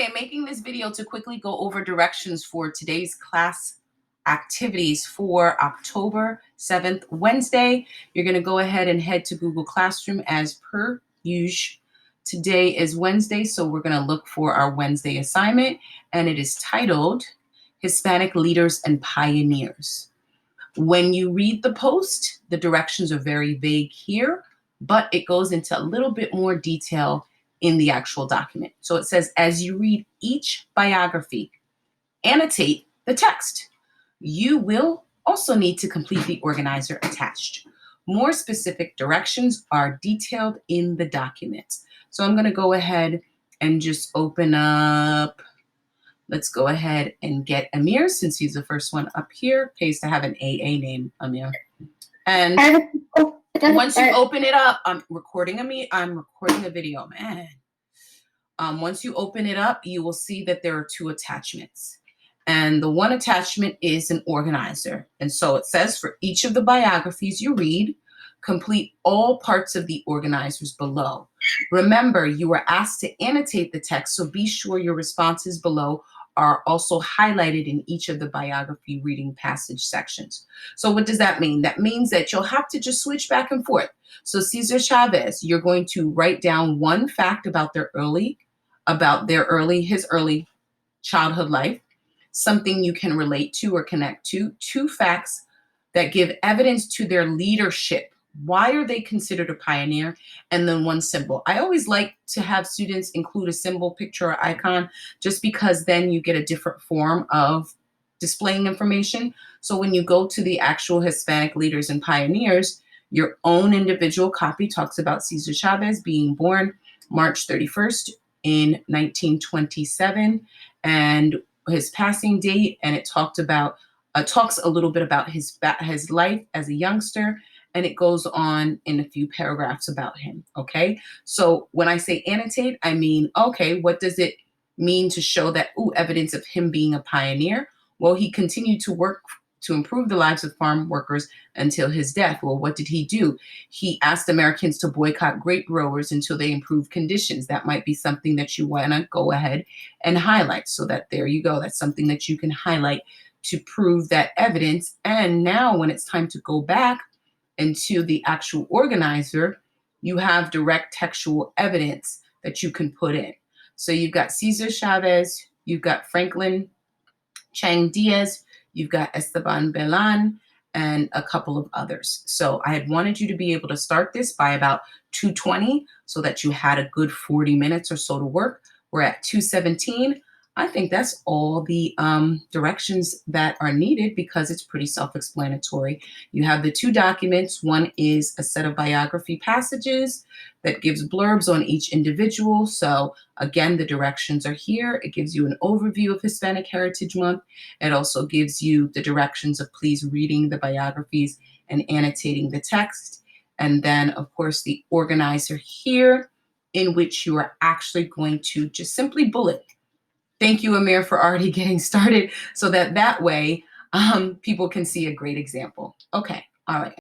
Okay, making this video to quickly go over directions for today's class activities for October 7th, Wednesday. You're going to go ahead and head to Google Classroom as per usual. Today is Wednesday, so we're going to look for our Wednesday assignment, and it is titled Hispanic Leaders and Pioneers. When you read the post, the directions are very vague here, but it goes into a little bit more detail in the actual document. So it says, as you read each biography, annotate the text. You will also need to complete the organizer attached. More specific directions are detailed in the document. So I'm going to go ahead and just open up. Let's go ahead and get Amir, since he's the first one up here. Pays to have an AA name, Amir. And once you open it up, I'm recording a video, man. Once you open it up, you will see that there are two attachments. And the one attachment is an organizer. And so it says for each of the biographies you read, complete all parts of the organizers below. Remember, you were asked to annotate the text, so be sure your responses below are also highlighted in each of the biography reading passage sections. So what does that mean? That means that you'll have to just switch back and forth. So Cesar Chavez, you're going to write down one fact about his early childhood life, something you can relate to or connect to, two facts that give evidence to their leadership. Why are they considered a pioneer? And then one symbol. I always like to have students include a symbol, picture, or icon, just because then you get a different form of displaying information. So when you go to the actual Hispanic leaders and pioneers, your own individual copy talks about Cesar Chavez being born March 31st in 1927 and his passing date, and it talks a little bit about his life as a youngster, and it goes on in a few paragraphs about him, okay? So when I say annotate, I mean, okay, what does it mean to show that, evidence of him being a pioneer? Well, he continued to work to improve the lives of farm workers until his death. Well, what did he do? He asked Americans to boycott grape growers until they improved conditions. That might be something that you want to go ahead and highlight. So that there you go. That's something that you can highlight to prove that evidence. And now when it's time to go back into the actual organizer, you have direct textual evidence that you can put in. So you've got Cesar Chavez, you've got Franklin Chang Diaz, you've got Esteban Belan, and a couple of others. So I had wanted you to be able to start this by about 2:20 so that you had a good 40 minutes or so to work. We're at 2:17. I think that's all the directions that are needed because it's pretty self-explanatory. You have the two documents. One is a set of biography passages that gives blurbs on each individual. So again, the directions are here. It gives you an overview of Hispanic Heritage Month. It also gives you the directions of please reading the biographies and annotating the text. And then, of course, the organizer here in which you are actually going to just simply bullet. Thank you, Amir, for already getting started so that way people can see a great example. Okay, all right.